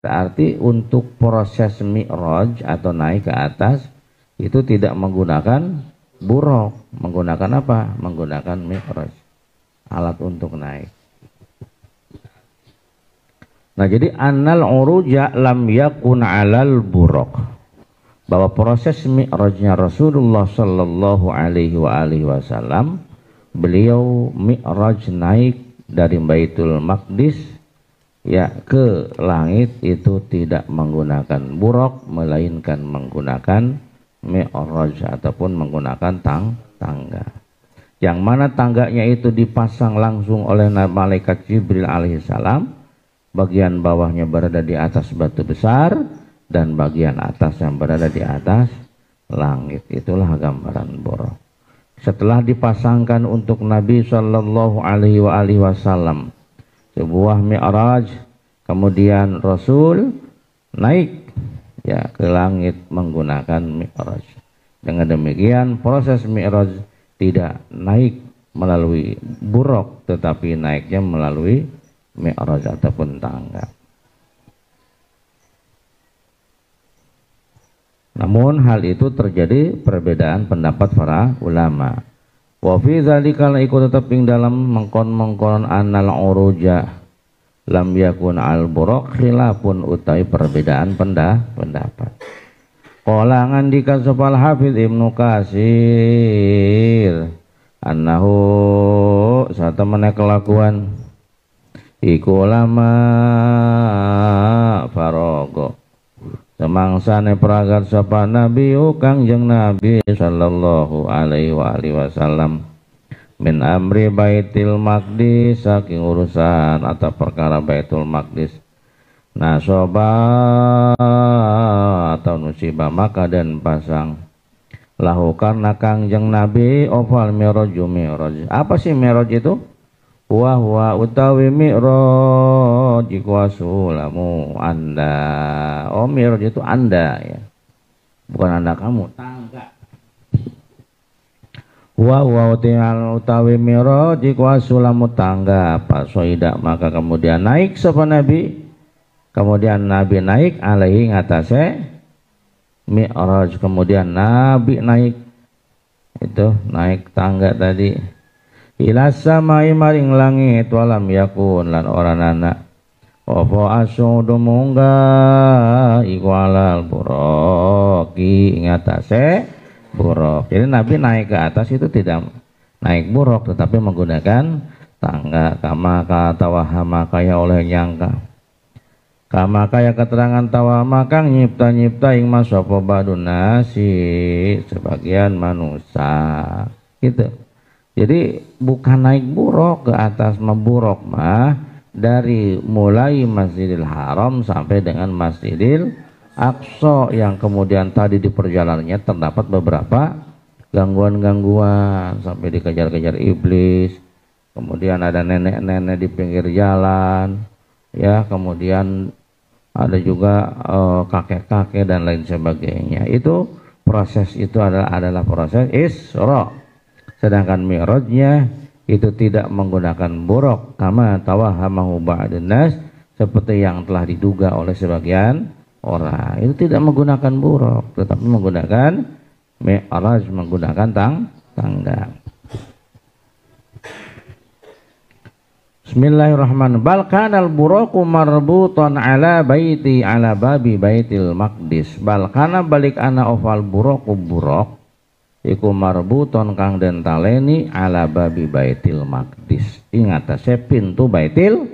Berarti untuk proses mi'raj atau naik ke atas itu tidak menggunakan buraq. Menggunakan apa? Menggunakan mi'raj, alat untuk naik. Nah, jadi annal uruja lam yakun 'alal buraq. Bahwa proses mi'rajnya Rasulullah sallallahu alaihi wasallam, beliau mi'raj naik dari Baitul Maqdis ya ke langit itu tidak menggunakan buraq, melainkan menggunakan mi'raj ataupun menggunakan tangga. Yang mana tangganya itu dipasang langsung oleh malaikat Jibril alaihissalam, bagian bawahnya berada di atas batu besar dan bagian atas yang berada di atas langit. Itulah gambaran buraq. Setelah dipasangkan untuk Nabi sallallahu alaihi wasallam sebuah mi'raj, kemudian Rasul naik ya ke langit menggunakan mi'raj. Dengan demikian proses mi'raj tidak naik melalui buraq, tetapi naiknya melalui mi'raj ataupun tangga. Namun hal itu terjadi perbedaan pendapat para ulama. Wa fi dzalika la ikut tetep ing dalam mengkon annal uruja lam yakun al buraq khilafun utawi perbedaan pendapat. Qala ngandika sapa Hafiz Ibnu Katsir annahu satemene kelakuan iku ulama faraga semangsane pragat sapa Nabi Kangjeng Nabi sallallahu alaihi wasallam min amri Baitul Maqdis, saking urusan atau perkara Baitul Maqdis, nasoba atau nusibah maka dan pasang lahu karena Kangjeng Nabi ofal mi'raj. Apa sih mi'raj itu? Huwa utawi mi'raj iku asulamu anda. Oh, mi'raj itu anda ya, bukan anda kamu, tangga. Huwa utawi mi'raj iku asulamu tangga. Pasoida maka kemudian naik sapa Nabi, kemudian Nabi naik alaihi ngatasé mi'raj, kemudian Nabi naik itu naik tangga tadi ila samai maring langit walam yakun lan ora ana apa asudu mungga iku alal buraqi ngatasé buraq. Jadi Nabi naik ke atas itu tidak naik buraq tetapi menggunakan tangga. Kama katawahama kaya oleh nyangka, kama kaya keterangan tawama kang nyipta ing masapa badun nasi sebagian manusia gitu. Jadi bukan naik buraq ke atas, buraq mah dari mulai Masjidil Haram sampai dengan Masjidil Aqsa yang kemudian tadi di perjalanannya terdapat beberapa gangguan-gangguan sampai dikejar-kejar iblis, kemudian ada nenek-nenek di pinggir jalan ya, kemudian ada juga kakek-kakek dan lain sebagainya. Itu proses itu adalah proses Isra. Sedangkan mi'rajnya itu tidak menggunakan buraq kama tawahamahu ba'dun nas, seperti yang telah diduga oleh sebagian orang. Itu tidak menggunakan buraq tetapi menggunakan mi'raj, menggunakan tangga. Bismillahirrahmanirrahim. Bal kanal buraqu marbutan ala babi Baitil Maqdis. Bal kana balik ana ofal buraqu buraq iku marbuton kang den taleni ala babi Baitil Maqdis, ingat saya pintu Baitil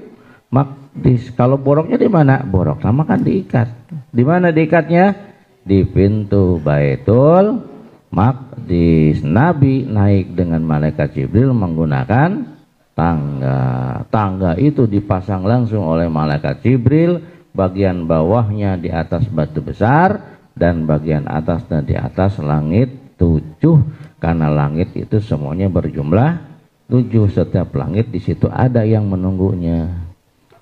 Maqdis. Kalau boroknya di mana? Borok sama kan diikat. Di mana diikatnya? Di pintu Baitul Maqdis. Nabi naik dengan malaikat Jibril menggunakan tangga. Tangga itu dipasang langsung oleh malaikat Jibril, bagian bawahnya di atas batu besar dan bagian atasnya di atas langit 7, karena langit itu semuanya berjumlah 7. Setiap langit di situ ada yang menunggunya.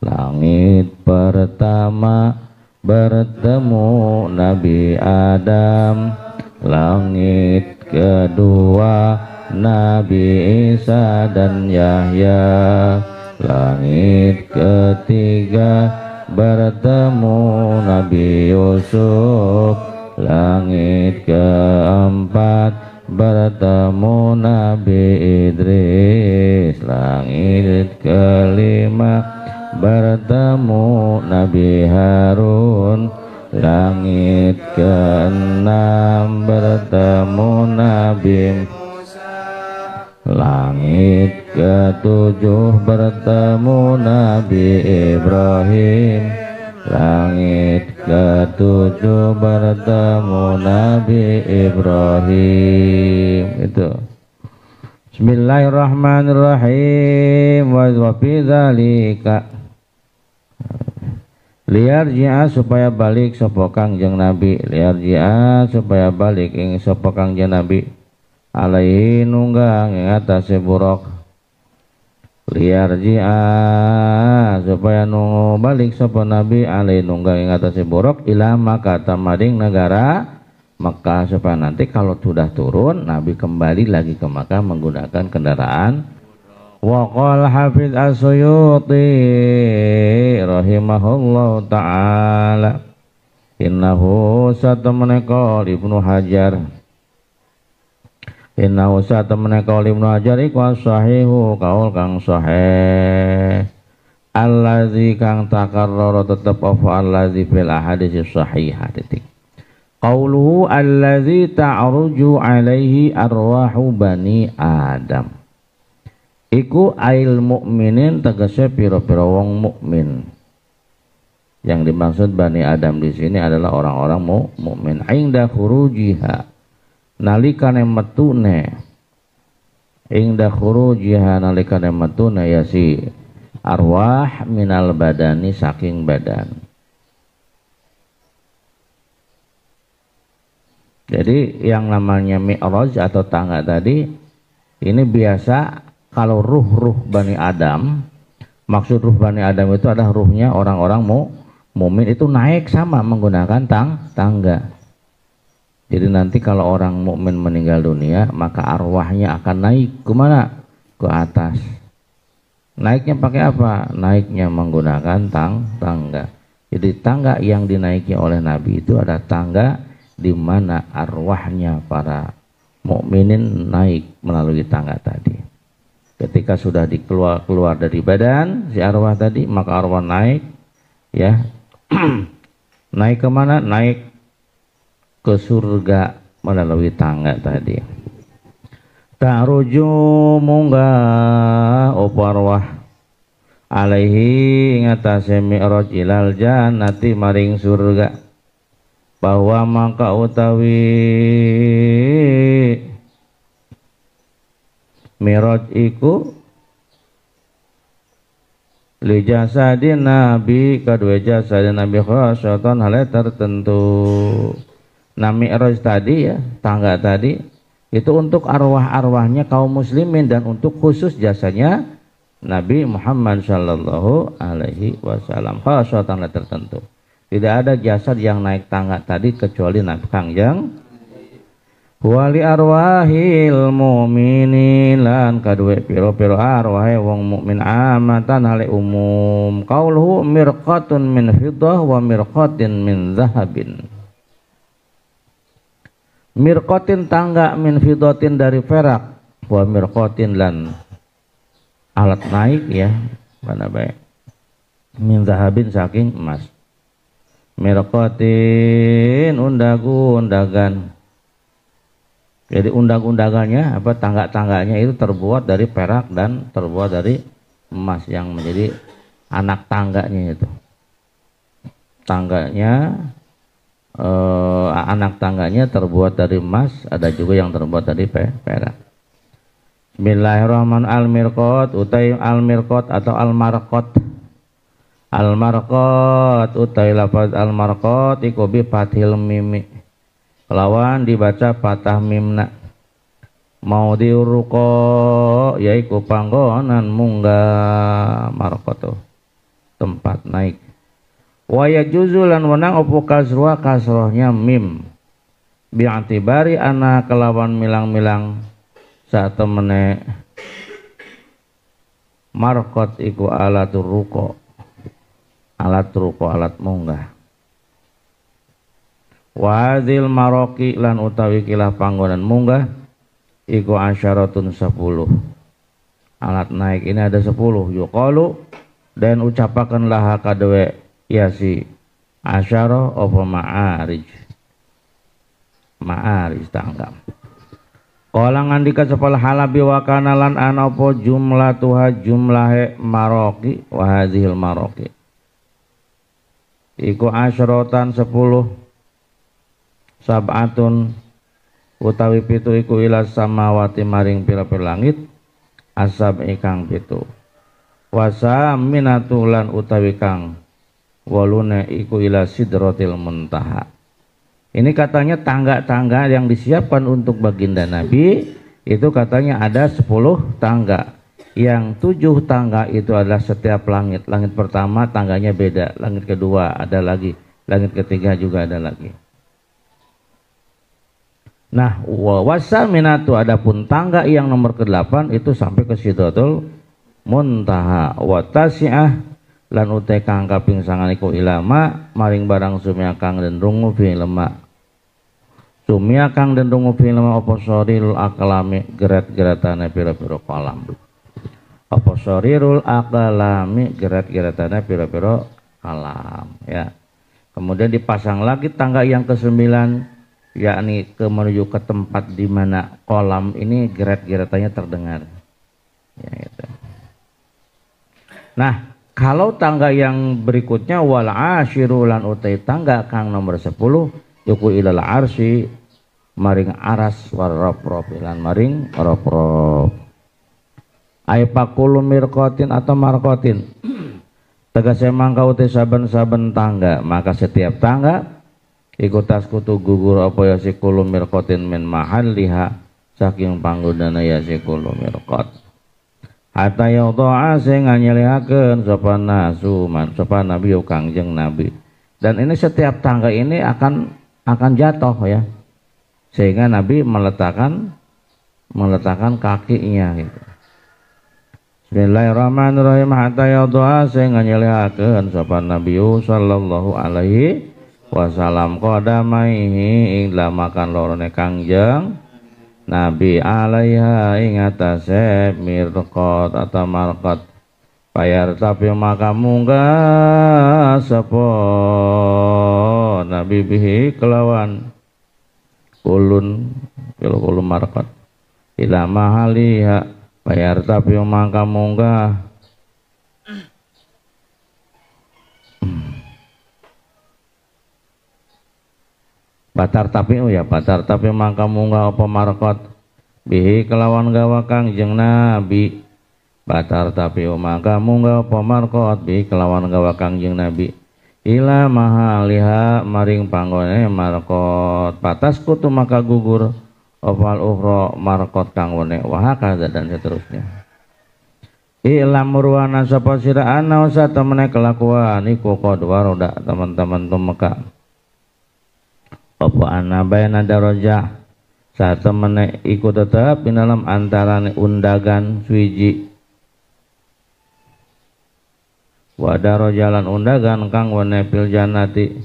Langit pertama bertemu Nabi Adam, langit kedua Nabi Isa dan Yahya, langit ketiga bertemu Nabi Yusuf. Langit keempat bertemu Nabi Idris. Langit kelima bertemu Nabi Harun. Langit keenam bertemu Nabi Musa. Langit ketujuh bertemu Nabi Ibrahim. Langit ketujuh bertemu Nabi Ibrahim. Itu. Bismillahirrahmanirrahim. Wa fi dzalika liarji'a supaya balik sapa Kangjeng Nabi. Liarji'a supaya balik ing sapa Kangjeng Nabi alaihi nunggang ing atase buruk. Liarji'a supaya nunggu balik sapa Nabi alaihi nunggang ing atase buruk ila Makkah tamading negara Makkah, supaya nanti kalau sudah turun Nabi kembali lagi ke Makkah menggunakan kendaraan. Wa qala Hafiz As-Suyuti rahimahullahu ta'ala innahu satamana qaul Ibnu Hajar. Innahu satamana qaul Ibnu Hajar iku sahihu qaul kang sahih allazi kang takarrara tetep apa allazi fil ahadits sahihah titik. Qauluhu allazi ta'ruju alaihi arwahu bani Adam. Iku ail mukminin tegese pira-pira wong mukmin. Yang dimaksud Bani Adam di sini adalah orang-orang mukmin. Inda khurujiha nalikane metune. Inda khurujiha nalikane metune ya si arwah minal badani saking badan. Jadi yang namanya mi'raj atau tangga tadi ini biasa. Kalau ruh Bani Adam, maksud ruh Bani Adam itu adalah ruhnya orang-orang mukmin itu naik sama menggunakan tangga. Jadi nanti kalau orang mukmin meninggal dunia, maka arwahnya akan naik ke mana? Ke atas. Naiknya pakai apa? Naiknya menggunakan tangga. Jadi tangga yang dinaiki oleh Nabi itu ada tangga di mana arwahnya para mukminin naik melalui tangga tadi. Ketika sudah keluar dari badan si arwah tadi, maka arwah naik ya. Naik ke mana? Naik ke surga melalui tangga tadi. Ta'ruju munggah opo arwah alaihi ngatasi mi'raj ilal jannati maring surga. Bahwa maka utawi Miraj iku li jasadin Nabi kedua jasadin Nabi khasyatan hal tertentu. Nah Mi'raj tadi ya, tangga tadi itu untuk arwah-arwahnya kaum muslimin dan untuk khusus jasanya Nabi Muhammad sallallahu alaihi wasallam khasyatan hal tertentu. Tidak ada jasad yang naik tangga tadi kecuali Nabi Kangjeng wali arwahil mu'minin lan kadue piro-piro arwahe wong mukmin amatan hale umum. Qauluhu mirqatun min fiddah wa mirqatin min zahabin. Mirqatin tangga min fiddatin dari perak wa mirqatin lan alat naik ya mana baik min zahabin saking emas. Mirqatin undagan. Jadi undang-undangannya apa tangga-tangganya itu terbuat dari perak dan terbuat dari emas yang menjadi anak tangganya itu. Tangganya anak tangganya terbuat dari emas, ada juga yang terbuat dari perak. Bismillahirrahmanirrahim. Al-mirqat utai al-mirqat atau al-marqat. Al-marqat utai lafaz al-marqat iku bi fathil mim. Kelawan dibaca patah mimna. Mau diuruko yaiku panggonan munggah marqatu tempat naik. Wa yajuzu lan wenang opo kasroh kasrohnya mim bi'atibari ana kelawan milang-milang saat temene marqat iku alatur ruko alat ruko alat munggah. Wadil maroki lan utawi kilah panggonan munggah iku asyaratun 10. Alat naik ini ada 10. Yuqalu dan ucapakan laha kadwe yasi asyara apa ma'arij. Ma'arij tangga. Kala ngandika sepal halabi wa kana lan ana apa jumlatuha jumlahe maroki wa hadhil maroki. Iku asyaratan 10 sab'atun utawi pitu iku ila samawati maring pira-pira langit asab ikang pitu. Wasa minatulan utawi kang walune iku ila sidratil muntaha. Ini katanya tangga-tangga yang disiapkan untuk baginda Nabi itu katanya ada 10 tangga. Yang 7 tangga itu adalah setiap langit. Langit pertama tangganya beda, langit kedua ada lagi, langit ketiga juga ada lagi. Nah, wasaminatu adapun tangga yang nomor ke-8 itu sampai ke Sidratul Muntaha. Wa tasi'ah lan utai kang kaping sangan iku ilama maring barang sumia kang den rungu fi lemak. Sumia kang den rungu fi lemak apa sorirul akalami gerat-geratane pira-pira kalam. Apa sorirul akalami gerat-geratane pira-pira kalam ya. Kemudian dipasang lagi tangga yang ke-9 yakni menuju ke tempat di mana kolam ini gerat-geratannya terdengar. Ya, gitu. Nah, kalau tangga yang berikutnya wal asyiru lan utai tangga kang nomor 10 yuku ilal arsy maring aras warab lan maring rob. Ai pakulu mirqatin atau marqatin. Tegese mangka utai saben-saben tangga, maka setiap tangga iku taskutu gugur apa ya sikulu mirqatin min mahalliha saking panggonana ya sikulu mirqat. Hatta yauda'a sing nganyelihakeun sapa nasuman sapa nabi kangjeng nabi. Dan ini setiap tangga ini akan jatuh ya. Sehingga nabi meletakkan kakinya gitu. Bismillahirrahmanirrahim. Hatta yauda'a sing nganyelihakeun sapa nabi sallallahu alaihi wasalam qadamaihi ing makan lorone kangjeng Nabi alaiha ing atase mirqat atau marqat bayar tapi maka munggah sapa Nabi bihi kelawan kulun marqat ila mahaliha bayar tapi maka munggah batar tapi mangka munggah apa marqat bihi kelawan gawa kangjeng Nabi batar tapi mangka munggah apa marqat bihi kelawan gawa kangjeng Nabi ila mahaliha maring panggone marqat patas kutu maka gugur opal ukhra marqat kang wene wahakaza dan seterusnya. Ilam murwana sapa sira ana usa temene kelakuan iku qad waroda teman-teman tumeka apa ana bayana darajah saat temene iku tetap di dalam antarane undagan suwiji wa darajalan undagan kang wene fil jannati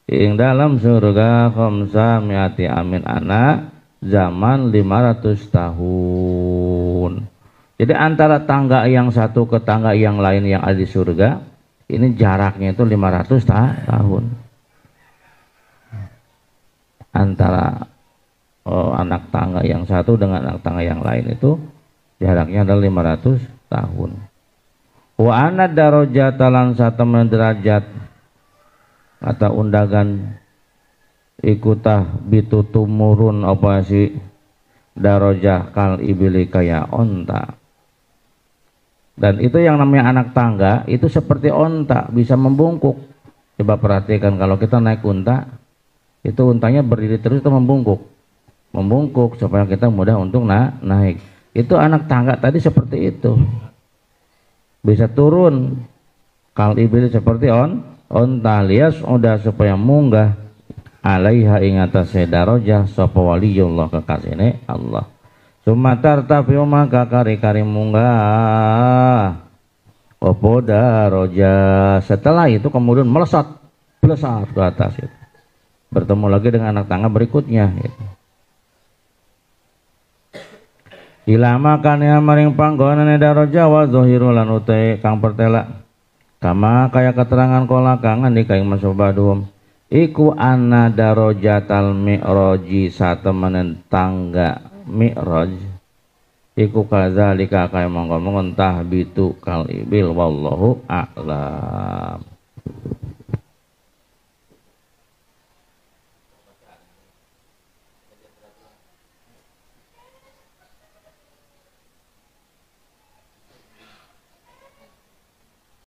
ing dalam surga khamsa miati amin ana zaman 500 tahun. Jadi antara tangga yang satu ke tangga yang lain yang ada di surga ini jaraknya itu 500 tahun. Antara anak tangga yang satu dengan anak tangga yang lain itu jaraknya adalah 500 tahun. Wa ana darajat lan satemen derajat kata undagan ikutah bitutumurun apa sih darajah kal ibili kaya onta. Dan itu yang namanya anak tangga itu seperti onta bisa membungkuk. Coba perhatikan kalau kita naik unta itu untanya berdiri terus itu membungkuk supaya kita mudah untuk naik. Itu anak tangga tadi seperti itu, bisa turun kal ibil seperti onta lias udah supaya munggah alaiha ingata sedarojah sapa waliyullah kekasihne Allah sumatar tapi maka kari-kari munggah Wapoda roja. Setelah itu kemudian melesat ke atas itu. Bertemu lagi dengan anak tangga berikutnya gitu. Ilama kana maring panggonane daraja wa zahiru lan utai kang pertela. Kama kaya keterangan kala kang ngandika ing masubadhum. Iku anna darajatal mi'raji satemenen tangga mi'raj. Iku kadzalika kaya mongko-mongko tahbitu kal ibil wallahu a'lam.